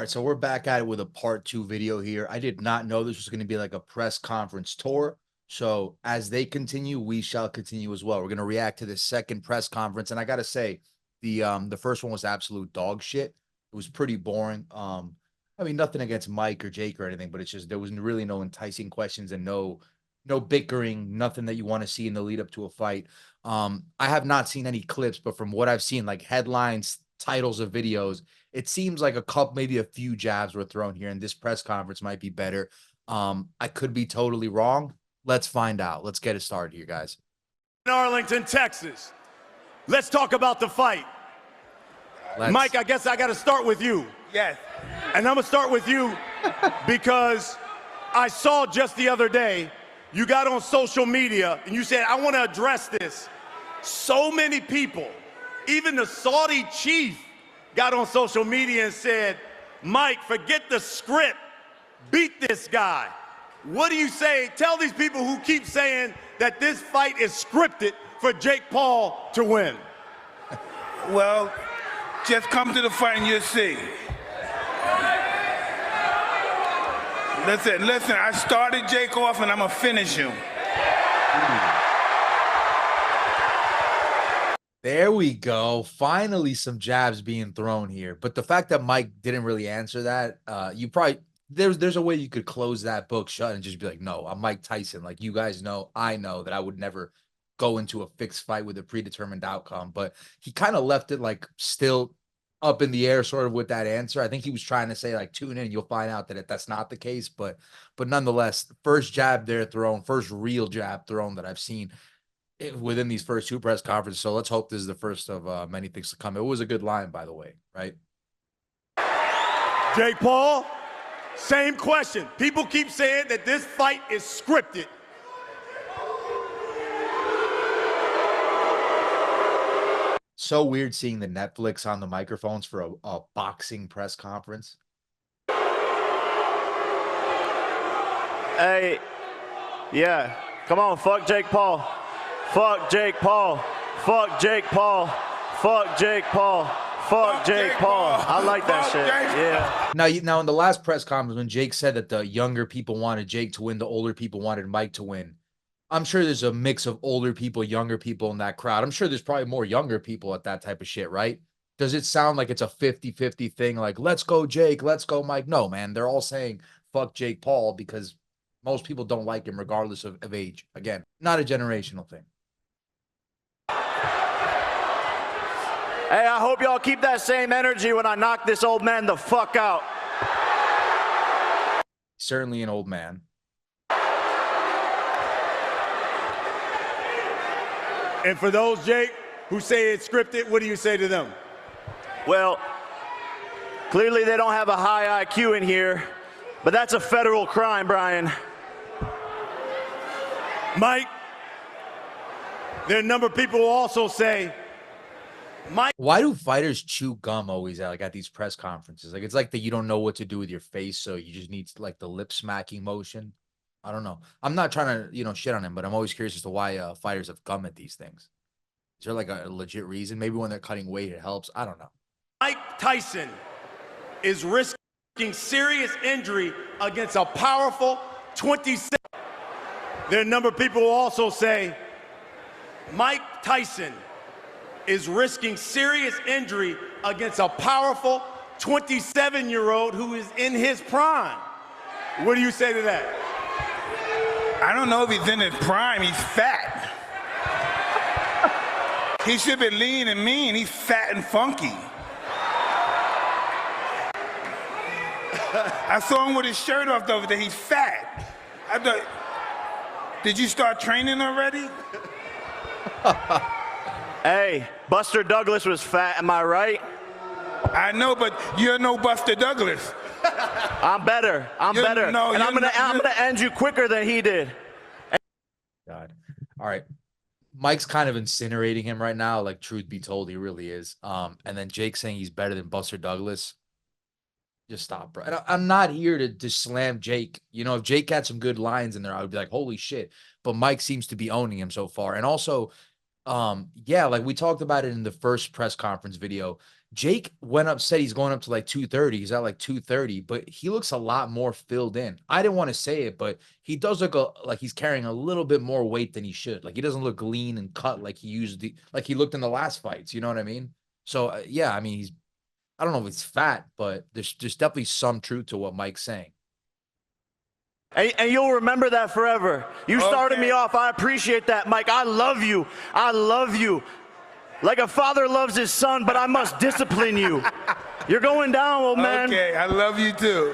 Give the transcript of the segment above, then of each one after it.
right, so we're back at it with a part 2 video here. I did not know this was going to be like a press conference tour. So as they continue, we shall continue as well. We're going to react to the second press conference. And I got to say, the first one was absolute dog shit. It was pretty boring. I mean, nothing against Mike or Jake or anything, but it's just there was really no enticing questions and no bickering, nothing that you want to see in the lead up to a fight. I have not seen any clips, but from what I've seen, like headlines, titles of videos, it seems like a couple, maybe a few jabs were thrown here, and this press conference might be better. I could be totally wrong. Let's find out. Let's get it started here, guys. In Arlington, Texas. Let's talk about the fight. Mike, I guess I got to start with you. Yes. And I'm going to start with you because I saw just the other day you got on social media and you said, I want to address this. So many people, even the Saudi chief, got on social media and said, Mike, forget the script. Beat this guy. What do you say? Tell these people who keep saying that this fight is scripted for Jake Paul to win. Well, just come to the fight and you'll see. Listen, I started Jake off and I'm going to finish him. There we go. Finally, some jabs being thrown here. But the fact that Mike didn't really answer that, you probably there's a way you could close that book shut and just be like, no, I'm Mike Tyson. Like, you guys know, I know that I would never go into a fixed fight with a predetermined outcome. But he kind of left it like still up in the air, sort of with that answer. I think he was trying to say like, tune in, and you'll find out that that's not the case. But nonetheless, first jab there thrown, first real jab thrown that I've seen within these first two press conferences. So let's hope this is the first of many things to come. It was a good line, by the way, right? Jake Paul, same question. People keep saying that this fight is scripted. So weird seeing the Netflix on the microphones for a boxing press conference. Hey, yeah, come on, fuck Jake Paul. Fuck Jake Paul. Fuck Jake Paul. Fuck Jake Paul. Fuck Jake Paul. I like that shit. Yeah. Now in the last press conference, when Jake said that the younger people wanted Jake to win, the older people wanted Mike to win, I'm sure there's a mix of older people, younger people in that crowd. I'm sure there's probably more younger people at that type of shit, right? Does it sound like it's a 50-50 thing? Like, let's go Jake, let's go Mike. No, man. They're all saying fuck Jake Paul because most people don't like him regardless of age. Again, not a generational thing. Hey, I hope y'all keep that same energy when I knock this old man the fuck out. Certainly an old man. And for those, Jake, who say it's scripted, what do you say to them? Well, clearly they don't have a high IQ in here, but that's a federal crime, Brian. Mike, there are a number of people who also say, Mike. Why do fighters chew gum always at these press conferences? Like, it's like that you don't know what to do with your face, so you just need like the lip smacking motion. I don't know. I'm not trying to, shit on him, but I'm always curious as to why fighters have gum at these things. Is there like a legit reason? Maybe when they're cutting weight, it helps. I don't know. Mike Tyson is risking serious injury against a powerful 27. There are a number of people who also say Mike Tyson is risking serious injury against a powerful 27-year-old who is in his prime. What do you say to that? I don't know if he's in his prime. He's fat. He should be lean and mean. He's fat and funky. I saw him with his shirt off the other day. He's fat. I thought, did you start training already? Hey, Buster Douglas was fat, am I right? I know, but you're no Buster Douglas. I'm better. I'm better. No, and I'm gonna end you quicker than he did. God. All right. Mike's kind of incinerating him right now. Like, truth be told, he really is. And then Jake saying he's better than Buster Douglas. Just stop, bro. And I'm not here to slam Jake. If Jake had some good lines in there, I would be like, holy shit. But Mike seems to be owning him so far. And also, yeah, like we talked about it in the first press conference video. Jake went up, said he's going up to like 230. He's at like 230, but he looks a lot more filled in. I didn't want to say it, but he does look like he's carrying a little bit more weight than he should. Like he doesn't look lean and cut like like he looked in the last fights. You know what I mean? So yeah, I mean, I don't know if it's fat, but there's definitely some truth to what Mike's saying. And you'll remember that forever. You started me off. I appreciate that, Mike. I love you. I love you. Like a father loves his son, but I must discipline you. You're going down, old man. Okay, I love you too.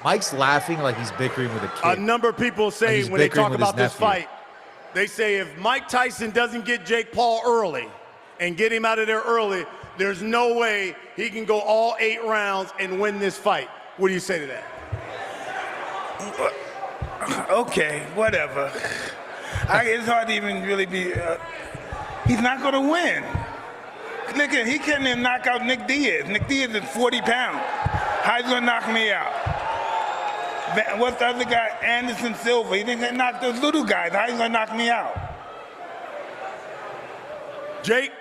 Mike's laughing like he's bickering with a kid. A number of people say when they talk about this fight, they say if Mike Tyson doesn't get Jake Paul early and get him out of there early, there's no way he can go all 8 rounds and win this fight. What do you say to that? Okay, whatever. It's hard to even really be. He's not going to win. Look at, he couldn't even knock out Nick Diaz. Nick Diaz is 40 pounds. How's he going to knock me out? What's the other guy? Anderson Silva. He didn't knock those little guys. How he going to knock me out? Jake?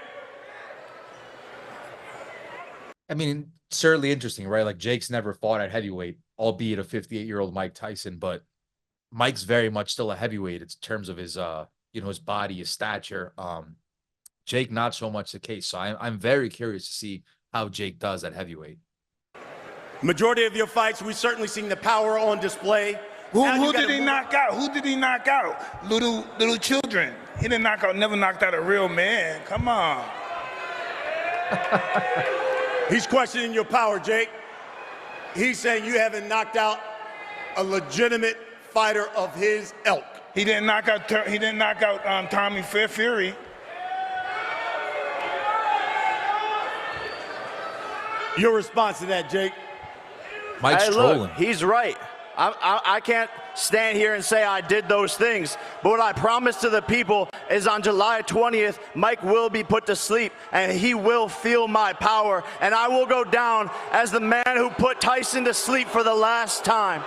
I mean, certainly interesting, right? Like Jake's never fought at heavyweight, albeit a 58-year-old Mike Tyson, but Mike's very much still a heavyweight in terms of his his body, his stature. Jake, not so much the case. So I'm very curious to see how Jake does at heavyweight. Majority of your fights, we've certainly seen the power on display. Who did he knock out? Who did he knock out? Little children. He didn't never knocked out a real man. Come on. He's questioning your power, Jake. He's saying you haven't knocked out a legitimate fighter of his ilk. He didn't knock out Tommy Fury. Your response to that, Jake? Mike's trolling. Look, he's right. I can't stand here and say I did those things, but what I promise to the people is on July 20th, Mike will be put to sleep, and he will feel my power, and I will go down as the man who put Tyson to sleep for the last time.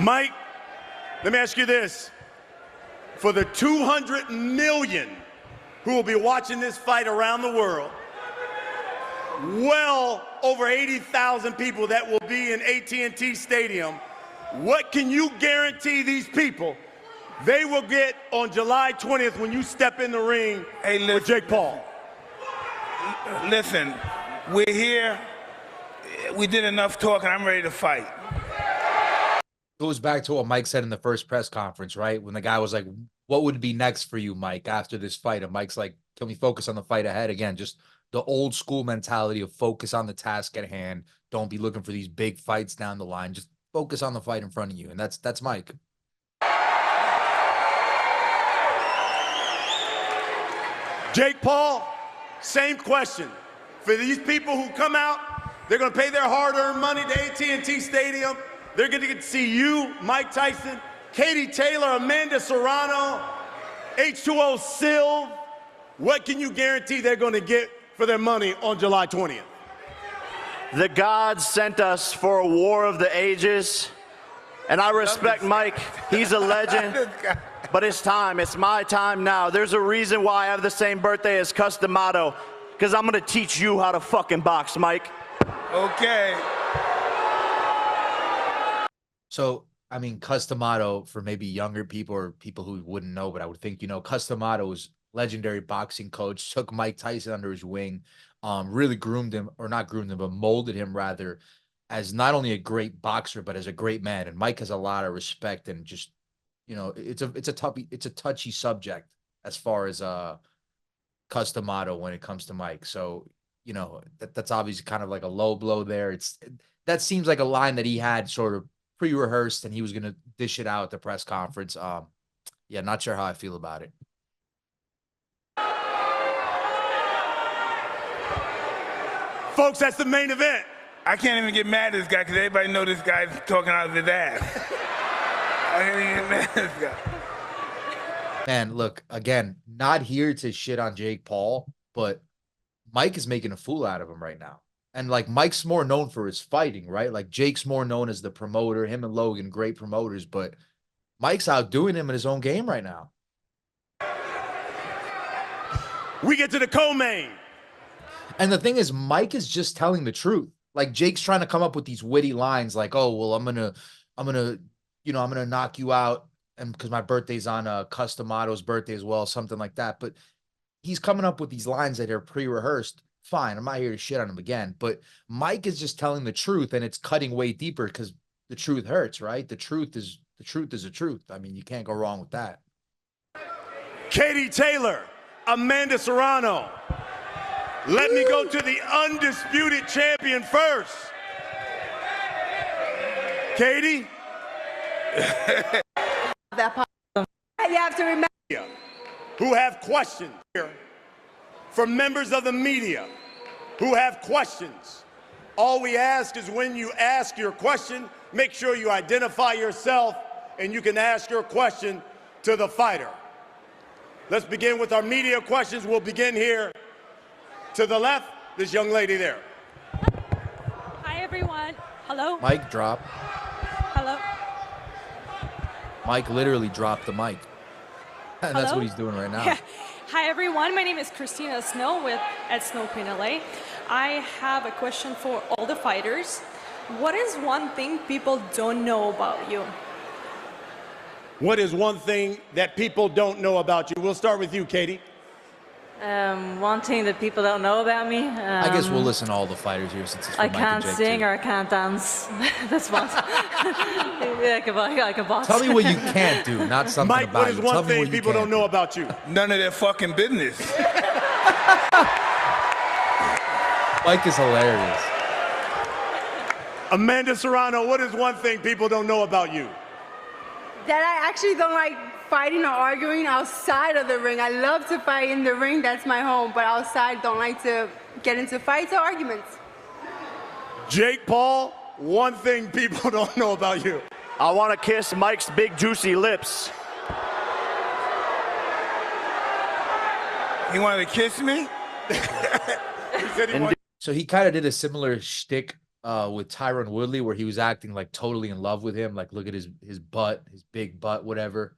Mike, let me ask you this. For the 200 million who will be watching this fight around the world, well over 80,000 people that will be in AT&T Stadium, what can you guarantee these people they will get on July 20th when you step in the ring with Jake Paul? Listen, we're here. We did enough talking. I'm ready to fight. Goes back to what Mike said in the first press conference, right? When the guy was like, what would be next for you, Mike, after this fight? And Mike's like, can we focus on the fight ahead? Again, just the old school mentality of focus on the task at hand. Don't be looking for these big fights down the line. Just focus on the fight in front of you. And that's Mike. Jake Paul, same question. For these people who come out, they're going to pay their hard-earned money to AT&T Stadium. They're going to get to see you, Mike Tyson, Katie Taylor, Amanda Serrano, H2O Silv. What can you guarantee they're going to get for their money on July 20th? The gods sent us for a war of the ages, and I respect Mike. He's a legend, but it's time. It's my time now. There's a reason why I have the same birthday as Customato, because I'm going to teach you how to fucking box, Mike. Okay. So, I mean, Customato, for maybe younger people or people who wouldn't know, but I would think, Customato was legendary boxing coach, took Mike Tyson under his wing, really groomed him, or not groomed him, but molded him rather as not only a great boxer, but as a great man. And Mike has a lot of respect, and just, it's a touchy subject as far as Customato when it comes to Mike. So, that's obviously kind of like a low blow there. That seems like a line that he had sort of pre-rehearsed, and he was going to dish it out at the press conference. Yeah, not sure how I feel about it. Folks, that's the main event. I can't even get mad at this guy because everybody know this guy's talking out of his ass. I can't even get mad at this guy. Man, look, again, not here to shit on Jake Paul, but Mike is making a fool out of him right now. And like Mike's more known for his fighting, right? Like Jake's more known as the promoter. Him and Logan, great promoters, but Mike's outdoing him in his own game right now. We get to the co-main. And the thing is, Mike is just telling the truth. Like Jake's trying to come up with these witty lines like, oh, well, I'm gonna, knock you out. And because my birthday's on Custom Auto's birthday as well, something like that. But he's coming up with these lines that are pre-rehearsed. Fine, I'm not here to shit on him again. But Mike is just telling the truth, and it's cutting way deeper because the truth hurts, right? The truth is the truth. I mean, you can't go wrong with that. Katie Taylor, Amanda Serrano. Let me go to the undisputed champion first. Katie? You have to remember. Who have questions here, from members of the media who have questions. All we ask is when you ask your question, make sure you identify yourself and you can ask your question to the fighter. Let's begin with our media questions. We'll begin here to the left, this young lady there. Hi, everyone. Hello. Mic drop. Hello. Mike literally dropped the mic. And that's what he's doing right now. Hi, everyone. My name is Christina Snow at Snow Queen LA. I have a question for all the fighters. What is one thing people don't know about you? What is one thing that people don't know about you? We'll start with you, Katie. One thing that people don't know about me. I guess we'll listen to all the fighters here since it's for I Mike can't and Jake sing too. or I can't dance. That's what. I can box. Tell me what you can't do, not something Mike, about what is you. one Tell me thing what you people can't don't know about you? None of their fucking business. Mike is hilarious. Amanda Serrano, what is one thing people don't know about you? That I actually don't like fighting or arguing outside of the ring. I love to fight in the ring, that's my home, but outside don't like to get into fights or arguments. Jake Paul, one thing people don't know about you. I want to kiss Mike's big juicy lips. You wanted to kiss me? He said he wanted. So he kind of did a similar shtick with Tyron Woodley, where he was acting like totally in love with him. Like, look at his butt, his big butt, whatever.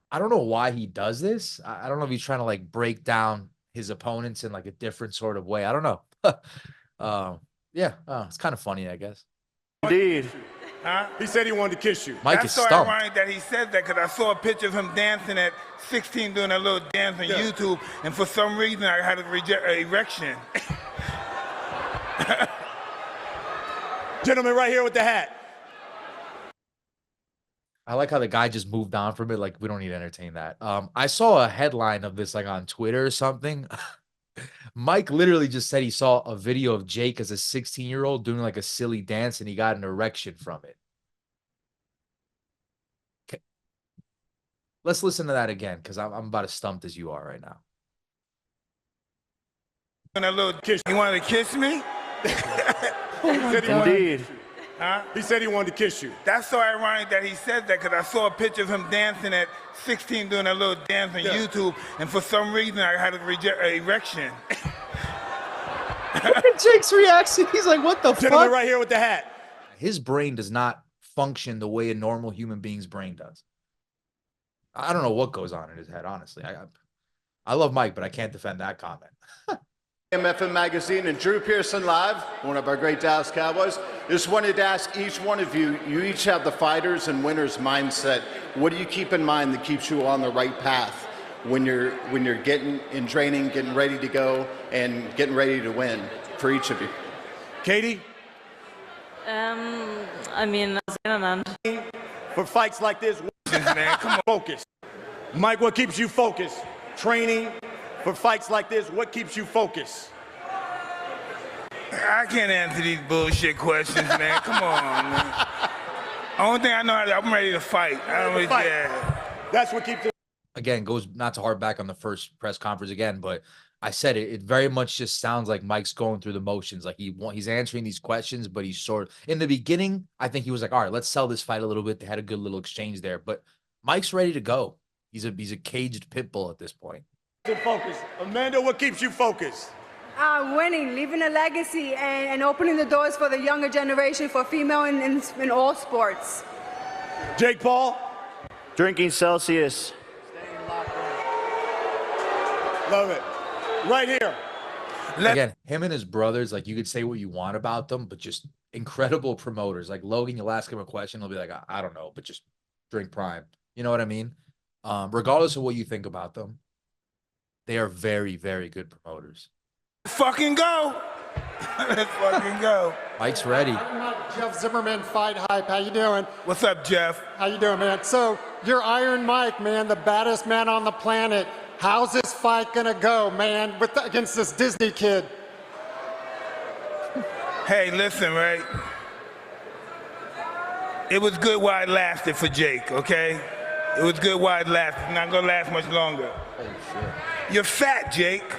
I don't know why he does this. I don't know if he's trying to like break down his opponents in like a different sort of way. I don't know. It's kind of funny, I guess. Indeed. Huh? He said he wanted to kiss you. Mike That's is so stumped. ironic that he said that because I saw a picture of him dancing at 16 doing that little dance on YouTube, and for some reason I had an erection. Gentleman right here with the hat. I like how the guy just moved on from it. Like, we don't need to entertain that. I saw a headline of this like on Twitter or something. Mike literally just said he saw a video of Jake as a 16-year-old doing like a silly dance and he got an erection from it. Okay. Let's listen to that again because I'm about as stumped as you are right now. And a little kiss. You wanted to kiss me? Indeed. Huh? He said he wanted to kiss you. That's so ironic that he said that because I saw a picture of him dancing at 16 doing that little dance on YouTube, and for some reason I had an erection. Look at Jake's reaction. He's like, what the Gentleman fuck? right here with the hat. His brain does not function the way a normal human being's brain does. I don't know what goes on in his head, honestly. I love Mike, but I can't defend that comment. MFM Magazine and Drew Pearson Live, one of our great Dallas Cowboys. Just wanted to ask each one of you, you each have the fighters and winners mindset. What do you keep in mind that keeps you on the right path when you're getting in training, getting ready to go, and getting ready to win for each of you? Katie? I mean, man. For fights like this, Man, come on. focus. Mike, what keeps you focused? Training. For fights like this, what keeps you focused? I can't answer these bullshit questions, man. Come on, man. Only thing I know, I'm ready to fight. I don't really, Fight. yeah. That's what keeps it. Again, goes not to harp back on the first press conference again, but I said it. It very much just sounds like Mike's going through the motions. Like he's answering these questions, but he's sort of in the beginning. I think he was like, all right, let's sell this fight a little bit. They had a good little exchange there, but Mike's ready to go. He's a caged pit bull at this point. Focus. Amanda, what keeps you focused? Winning, leaving a legacy, and opening the doors for the younger generation, for female in all sports. Jake Paul? Drinking Celsius. Love it. Right here. Again, him and his brothers, like, you could say what you want about them, but just incredible promoters. Like Logan, you'll ask him a question, he'll be like, I don't know, but just drink Prime. You know what I mean? Regardless of what you think about them, they are very, very good promoters. Fucking go. Let's fucking go. Mike's ready. Jeff Zimmerman, Fight Hype. How you doing? What's up, Jeff? How you doing, man? So you're Iron Mike, man, the baddest man on the planet. How's this fight gonna go, man, against this Disney kid? Hey, listen, right? It was good while it lasted for Jake, okay? It was good while it lasted. It's not gonna last much longer. Holy shit. You're fat, Jake.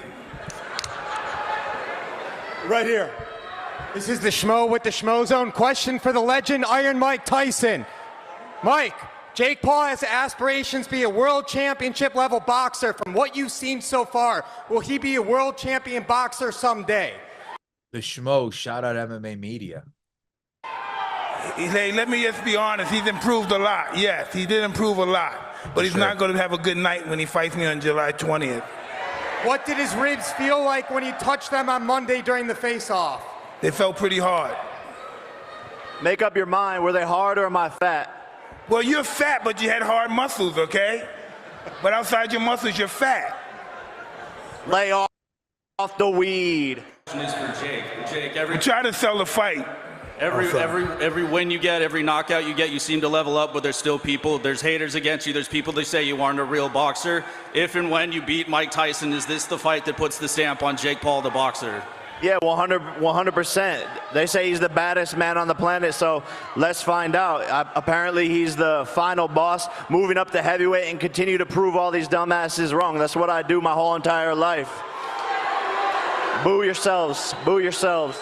Right here. This is the Schmo with the Schmo Zone. Question for the legend, Iron Mike Tyson. Mike, Jake Paul has aspirations to be a world championship level boxer. From what you've seen so far, will he be a world champion boxer someday? The Schmo shout out MMA media. Hey, let me just be honest. He's improved a lot. Yes, he did improve a lot. But he's not going to have a good night when he fights me on July 20th. What did his ribs feel like when he touched them on Monday during the face-off? They felt pretty hard. Make up your mind. Were they hard or am I fat? Well, you're fat, but you had hard muscles, okay? But outside your muscles, you're fat. Lay off the weed. Is for Jake. Jake, We try to sell the fight. every win you get, every knockout you get, you seem to level up, but there's still people, there's haters against you, there's people that say you aren't a real boxer. If and when you beat Mike Tyson, is this the fight that puts the stamp on Jake Paul, the boxer? Yeah, 100%. They say he's the baddest man on the planet, so let's find out. Apparently, he's the final boss, moving up to heavyweight and continue to prove all these dumbasses wrong. That's what I do my whole entire life. Boo yourselves. Boo yourselves.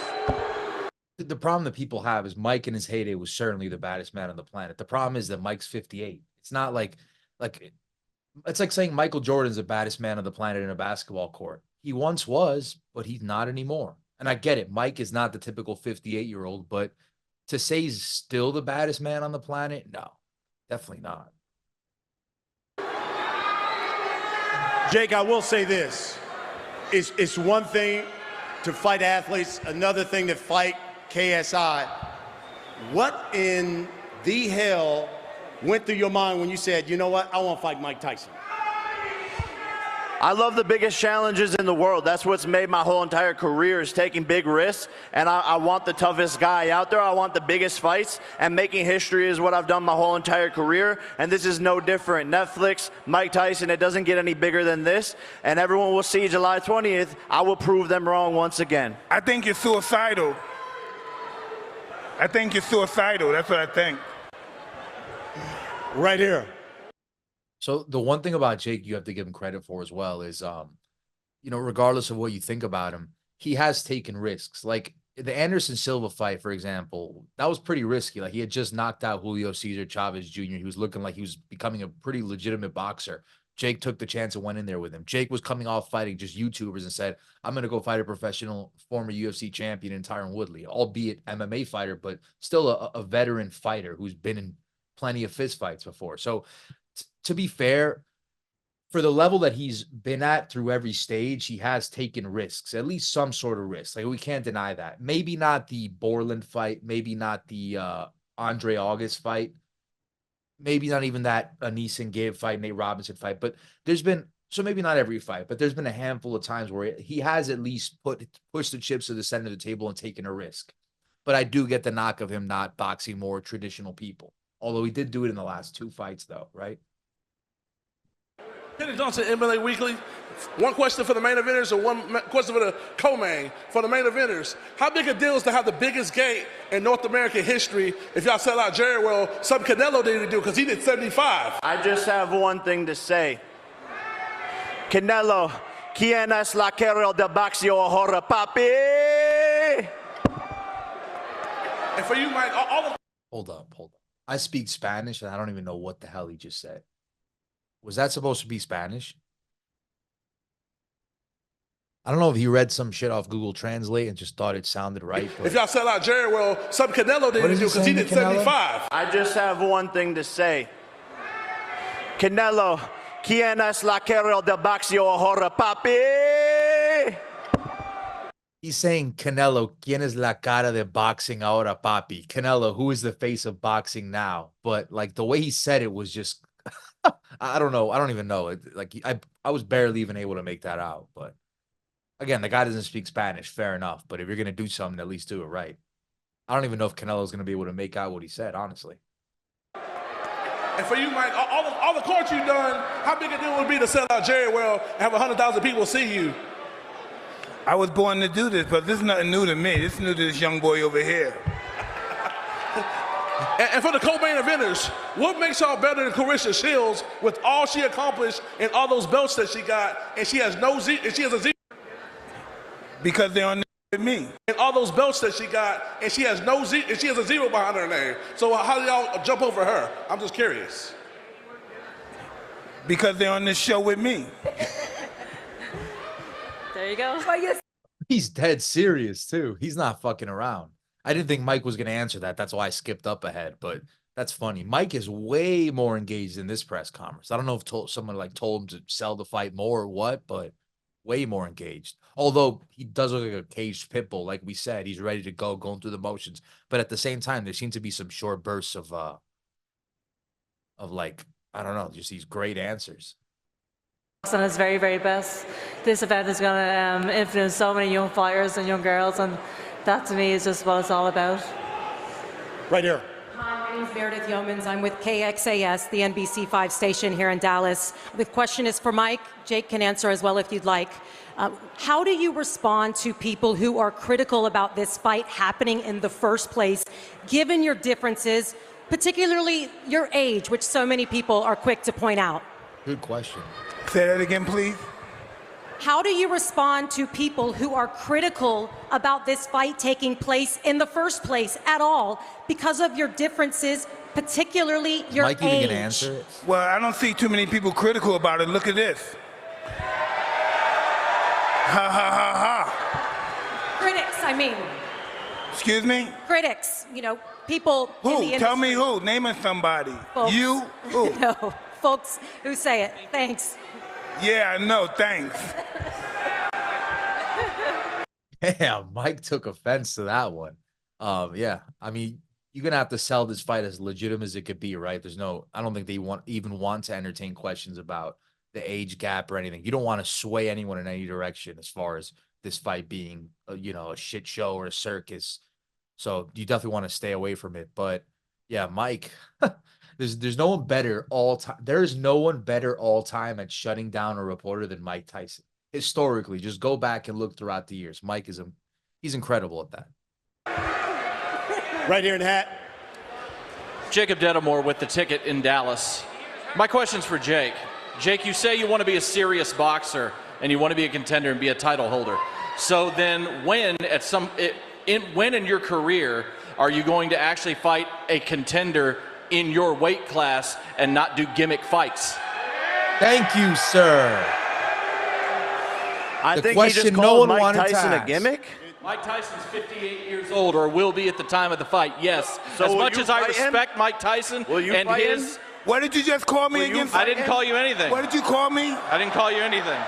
The problem that people have is Mike in his heyday was certainly the baddest man on the planet. The problem is that Mike's 58. It's not like it's like saying Michael Jordan's the baddest man on the planet in a basketball court. He once was, but he's not anymore. And I get it. Mike is not the typical 58-year-old, but to say he's still the baddest man on the planet, no, definitely not. Jake, I will say this. It's one thing to fight athletes, another thing to fight KSI. What in the hell went through your mind when you said, you know what, I want to fight Mike Tyson? I love the biggest challenges in the world. That's what's made my whole entire career, is taking big risks. And I want the toughest guy out there. I want the biggest fights. And making history is what I've done my whole entire career. And this is no different. Netflix, Mike Tyson, it doesn't get any bigger than this. And everyone will see July 20th. I will prove them wrong once again. I think you're suicidal. I think you're suicidal. That's what I think. Right here. So the one thing about Jake you have to give him credit for as well is, you know, regardless of what you think about him, he has taken risks. Like the Anderson Silva fight, for example, that was pretty risky. Like he had just knocked out Julio Cesar Chavez Jr. He was looking like he was becoming a pretty legitimate boxer. Jake took the chance and went in there with him. Jake was coming off fighting just YouTubers and said, I'm going to go fight a professional former UFC champion in Tyron Woodley, albeit MMA fighter, but still a veteran fighter who's been in plenty of fist fights before. So to be fair, for the level that he's been at through every stage, he has taken risks, at least some sort of risk. Like we can't deny that. Maybe not the Borland fight, maybe not the Andre August fight, maybe not even that Anison Gibb fight, Nate Robinson fight, but there's been, so maybe not every fight, but there's been a handful of times where he has at least pushed the chips to the center of the table and taken a risk. But I do get the knock of him not boxing more traditional people. Although he did do it in the last two fights, though, right? Kenny Johnson, MMA Weekly. One question for the main eventers and one question for the co-main. For the main eventers, how big a deal is to have the biggest gate in North American history if y'all sell out Jerry World? Something Canelo didn't do because he did 75. I just have one thing to say. Canelo, ¿quién es la carrera de boxeo ahora, papi? And for you, Mike, all of... Hold up. I speak Spanish, and I don't even know what the hell he just said. Was that supposed to be Spanish? I don't know if he read some shit off Google Translate and just thought it sounded right. If y'all sell out Jerry World, something Canelo didn't do because he did 75. I just have one thing to say. Canelo, ¿quién es la cara del boxeo ahora, papi? He's saying, Canelo, ¿quién es la cara de boxing ahora, papi? Canelo, who is the face of boxing now? But like the way he said it was just, I don't know. I don't even know. Like I was barely even able to make that out. But again, the guy doesn't speak Spanish. Fair enough. But if you're going to do something, at least do it right. I don't even know if Canelo's going to be able to make out what he said, honestly. And for you, Mike, all the courts you've done, how big a deal would it be to sell out Jerry World and have 100,000 people see you? I was born to do this, but this is nothing new to me. This is new to this young boy over here. And for the co-main eventers, what makes y'all better than Clarissa Shields with all she accomplished and all those belts that she got, and she has a zero? Because they're on with me. And all those belts that she got, and she has a zero behind her name. So how do y'all jump over her? I'm just curious. Because they're on this show with me. There you go. He's dead serious, too. He's not fucking around. I didn't think Mike was going to answer that. That's why I skipped up ahead, but that's funny. Mike is way more engaged in this press conference. I don't know if someone told him to sell the fight more or what, but way more engaged. Although he does look like a caged pit bull, like we said, he's ready to go, going through the motions. But at the same time, there seem to be some short bursts of like, I don't know, just these great answers. On his very, very best. This event is going to influence so many young fighters and young girls, and that to me is just what it's all about. Right here. Hi, my name is Meredith Yeomans. I'm with KXAS, the NBC5 station here in Dallas. The question is for Mike. Jake can answer as well if you'd like. How do you respond to people who are critical about this fight happening in the first place, given your differences, particularly your age, which so many people are quick to point out? Good question. Say that again, please. How do you respond to people who are critical about this fight taking place in the first place at all because of your differences, particularly your age? Mike even gonna answer it? Well, I don't see too many people critical about it. Look at this. Ha ha ha ha. Critics, I mean. Excuse me? Critics, you know, people in the Who? industry. Tell me who. Name it somebody. Folks. You? Who? No, folks who say it. Thanks. Yeah, I know. Thanks. Damn, Mike took offense to that one. Yeah, I mean, you're gonna have to sell this fight as legitimate as it could be, right? I don't think they even want to entertain questions about the age gap or anything. You don't want to sway anyone in any direction as far as this fight being, a shit show or a circus. So you definitely want to stay away from it. But yeah, Mike, there's no one better all time. There is no one better all time at shutting down a reporter than Mike Tyson. Historically, just go back and look throughout the years. Mike he's incredible at that. Right here in the hat. Jacob Dedamore with the ticket in Dallas. My question's for Jake. Jake, you say you want to be a serious boxer and you want to be a contender and be a title holder. So then when in your career are you going to actually fight a contender in your weight class and not do gimmick fights? Thank you, sir. I think he just called Mike Tyson a gimmick. Mike Tyson's 58 years old, or will be at the time of the fight, yes. So as much as I respect Mike Tyson and his... What did you just call me again? I didn't call you anything. What did you call me? I didn't call you anything.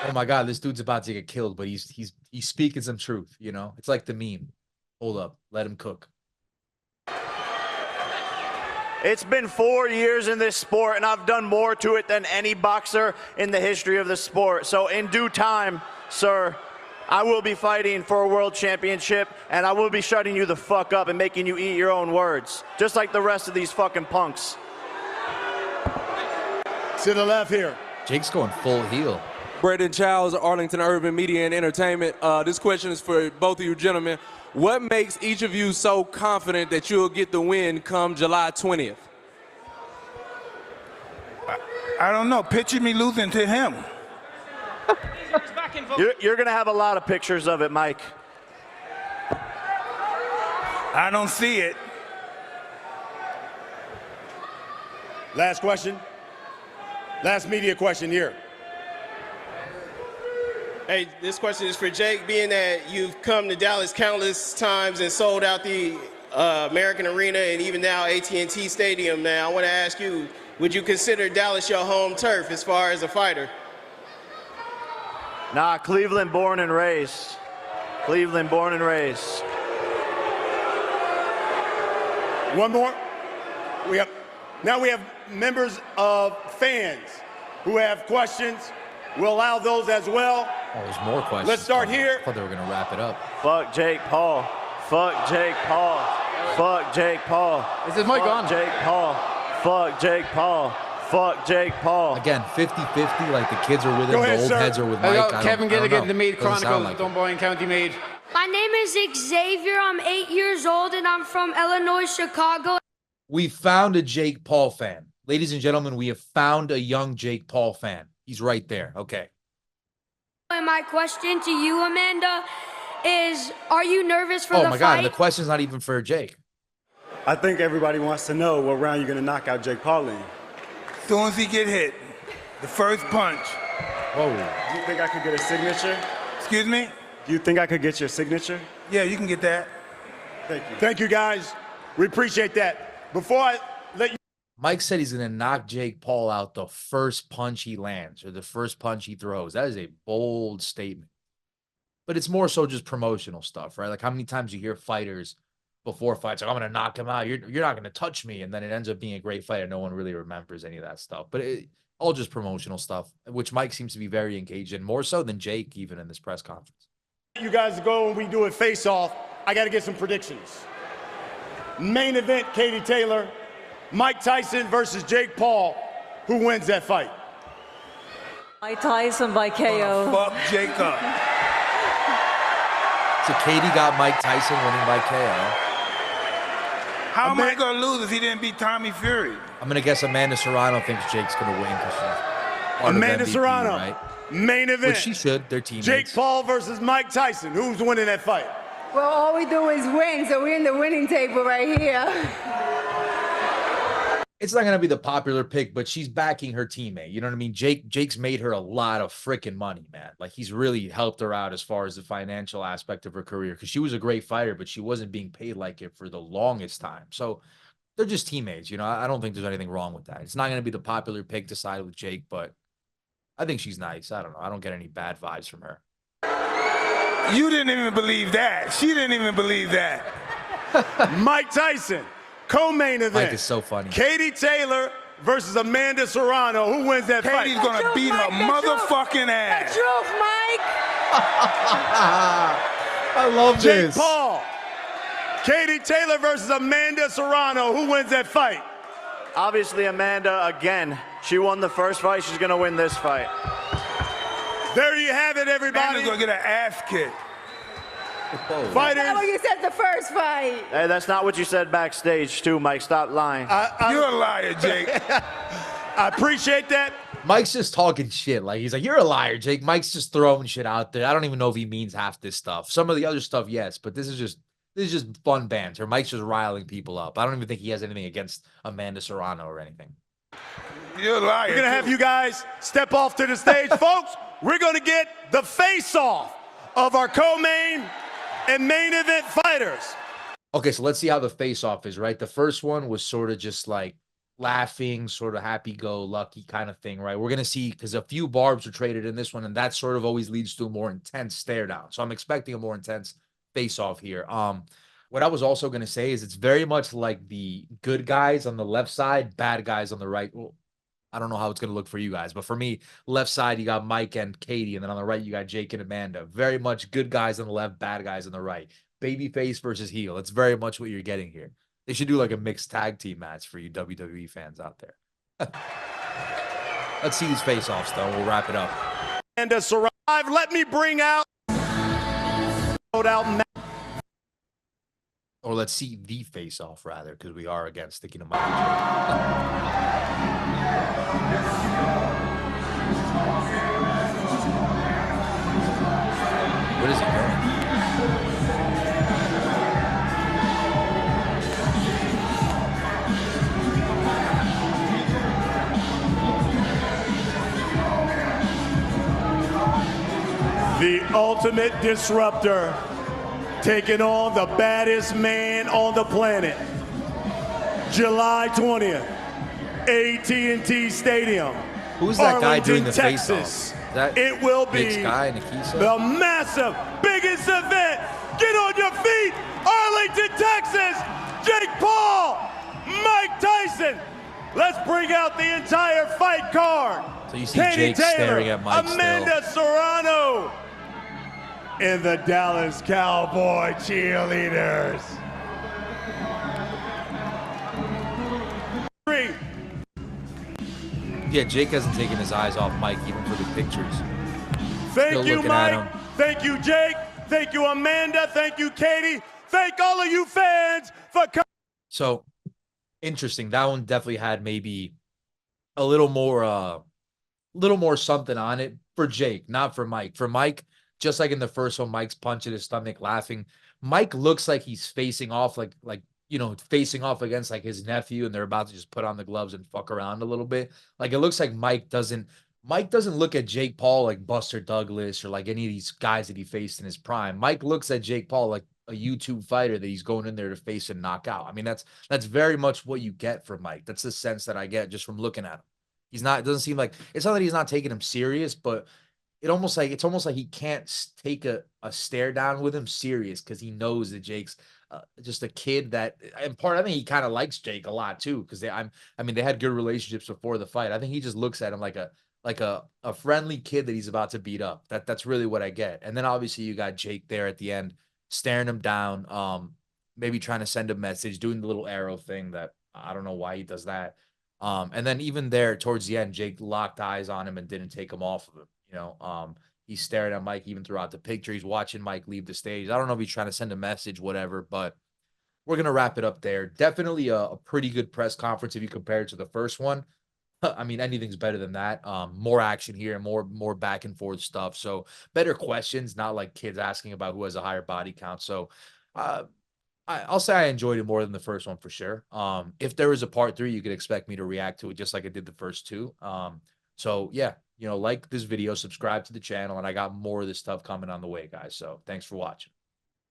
Oh my God, this dude's about to get killed, but he's speaking some truth, It's like the meme. Hold up, let him cook. It's been 4 years in this sport, and I've done more to it than any boxer in the history of the sport. So in due time, sir, I will be fighting for a world championship, and I will be shutting you the fuck up and making you eat your own words, just like the rest of these fucking punks. To the left here. Jake's going full heel. Braden Childs, Arlington Urban Media and Entertainment. This question is for both of you gentlemen. What makes each of you so confident that you'll get the win come July 20th? I don't know. Picture me losing to him. You're going to have a lot of pictures of it, Mike. I don't see it. Last question. Last media question here. Hey, this question is for Jake. Being that you've come to Dallas countless times and sold out the American Arena and even now AT&T Stadium. Now, I want to ask you, would you consider Dallas your home turf as far as a fighter? Nah, Cleveland born and raised. Cleveland born and raised. One more. Now we have members of fans who have questions. We'll allow those as well. Oh, there's more questions. Let's start here. I thought they were going to wrap it up. Fuck Jake Paul. Fuck Jake Paul. Fuck Jake Paul. Is this mic on? Fuck Jake Paul. Fuck Jake Paul. Fuck Jake Paul. Again, 50-50, like the kids are with him, Go ahead, the old sir. heads are with Mike. Kevin Gilligan, the Mead Doesn't sound Chronicles, like it. Dunboyne County Mead. My name is Xavier. I'm 8 years old and I'm from Illinois, Chicago. We found a Jake Paul fan. Ladies and gentlemen, we have found a young Jake Paul fan. He's right there. Okay. And my question to you, Amanda, is are you nervous for Oh the my fight? God, and the question's not even for Jake. I think everybody wants to know what round you're going to knock out Jake Paul in. As soon as he get hit, the first punch. Whoa. Do you think I could get a signature? Excuse me? Do you think I could get your signature? Yeah, you can get that. Thank you. Thank you, guys. We appreciate that. Before I let you. Mike said he's going to knock Jake Paul out the first punch he lands or the first punch he throws. That is a bold statement. But it's more so just promotional stuff, right? Like how many times you hear fighters before fights, like, I'm going to knock him out. You're not going to touch me. And then it ends up being a great fight and no one really remembers any of that stuff. But all just promotional stuff, which Mike seems to be very engaged in, more so than Jake even in this press conference. You guys go and we do a face-off. I got to get some predictions. Main event, Katie Taylor, Mike Tyson versus Jake Paul. Who wins that fight? Mike Tyson by KO. Fuck Jake up. So Katie got Mike Tyson winning by KO. How am I going to lose if he didn't beat Tommy Fury? I'm going to guess Amanda Serrano thinks Jake's going to win because she's part of Amanda MVP, Serrano, right? main event. Which she should. They're teammates. Jake Paul versus Mike Tyson. Who's winning that fight? Well, all we do is win, so we're in the winning table right here. It's not going to be the popular pick, but she's backing her teammate. You know what I mean? Jake's made her a lot of freaking money, man. Like he's really helped her out as far as the financial aspect of her career because she was a great fighter, but she wasn't being paid like it for the longest time. So they're just teammates. You know, I don't think there's anything wrong with that. It's not going to be the popular pick to side with Jake, but I think she's nice. I don't know. I don't get any bad vibes from her. You didn't even believe that. She didn't even believe that. Mike Tyson, co-main event. Mike is so funny. Katie Taylor versus Amanda Serrano. Who wins that fight? Katie's going to beat her motherfucking ass. The truth, Mike. I love Jake this. Paul. Katie Taylor versus Amanda Serrano. Who wins that fight? Obviously, Amanda, again, she won the first fight. She's going to win this fight. There you have it, everybody. Amanda's going to get an ass kick. Fighters. That's what you said the first fight. Hey, that's not what you said backstage, too, Mike. Stop lying. You're a liar, Jake. I appreciate that. Mike's just talking shit. Like he's like, you're a liar, Jake. Mike's just throwing shit out there. I don't even know if he means half this stuff. Some of the other stuff, yes, but this is just fun banter. Mike's just riling people up. I don't even think he has anything against Amanda Serrano or anything. You're a liar. We're going to have you guys step off to the stage. Folks, we're going to get the face-off of our co-main and main event fighters. Okay, so let's see how the face-off is, right? The first one was sort of just like laughing, sort of happy-go-lucky kind of thing, right? We're going to see, because a few barbs were traded in this one, and that sort of always leads to a more intense stare-down. So I'm expecting a more intense face-off here. What I was also going to say is it's very much like the good guys on the left side, bad guys on the right. Well, I don't know how it's going to look for you guys, but for me, left side, you got Mike and Katie, and then on the right, you got Jake and Amanda. Very much good guys on the left, bad guys on the right. Babyface versus heel. It's very much what you're getting here. They should do like a mixed tag team match for you WWE fans out there. Let's see these face-offs, though. We'll wrap it up. And to survive, let me bring out Or let's see the face-off, rather, because we are, again, sticking to Mike and Jake. What is he doing? the ultimate disruptor, taking on the baddest man on the planet. July 20th, AT&T Stadium. Who's that guy Arlington, doing the Texas. face-off? That it will be big Sky and Akisa? the massive, biggest event. Get on your feet, Arlington, Texas. Jake Paul, Mike Tyson. Let's bring out the entire fight card. So you see Katie Jake Taylor, staring at Mike Amanda Serrano, and the Dallas Cowboy cheerleaders. Yeah, Jake hasn't taken his eyes off Mike even for the pictures. Thank Still you, looking at Mike. him. Thank you, Jake. Thank you, Amanda. Thank you, Katie. Thank all of you fans for coming. So interesting. That one definitely had maybe a little more something on it for Jake, not for Mike. For Mike, just like in the first one, Mike's punching his stomach, laughing. Mike looks like he's facing off, facing off against like his nephew, and they're about to just put on the gloves and fuck around a little bit. Like it looks like Mike doesn't look at Jake Paul like Buster Douglas or like any of these guys that he faced in his prime. Mike looks at Jake Paul like a YouTube fighter that he's going in there to face and knock out. I mean, that's very much what you get from Mike. That's the sense that I get just from looking at him. It doesn't seem like, it's not that he's not taking him serious, but it's almost like he can't take a stare down with him serious because he knows that Jake's just a kid that, and I think he kind of likes Jake a lot too, because they had good relationships before the fight. I think he just looks at him like a friendly kid that he's about to beat up. That's really what I get. And then obviously you got Jake there at the end, staring him down, maybe trying to send a message, doing the little arrow thing that I don't know why he does that. And then even there towards the end, Jake locked eyes on him and didn't take him off of him. He's staring at Mike even throughout the picture. He's watching Mike leave the stage. I don't know if he's trying to send a message, whatever, but we're going to wrap it up there. Definitely a pretty good press conference if you compare it to the first one. I mean, anything's better than that. More action here, more back and forth stuff. So better questions, not like kids asking about who has a higher body count. So I'll say I enjoyed it more than the first one for sure. If there was a part 3, you could expect me to react to it just like I did the first 2. So yeah, like this video, subscribe to the channel, and I got more of this stuff coming on the way, guys. So thanks for watching.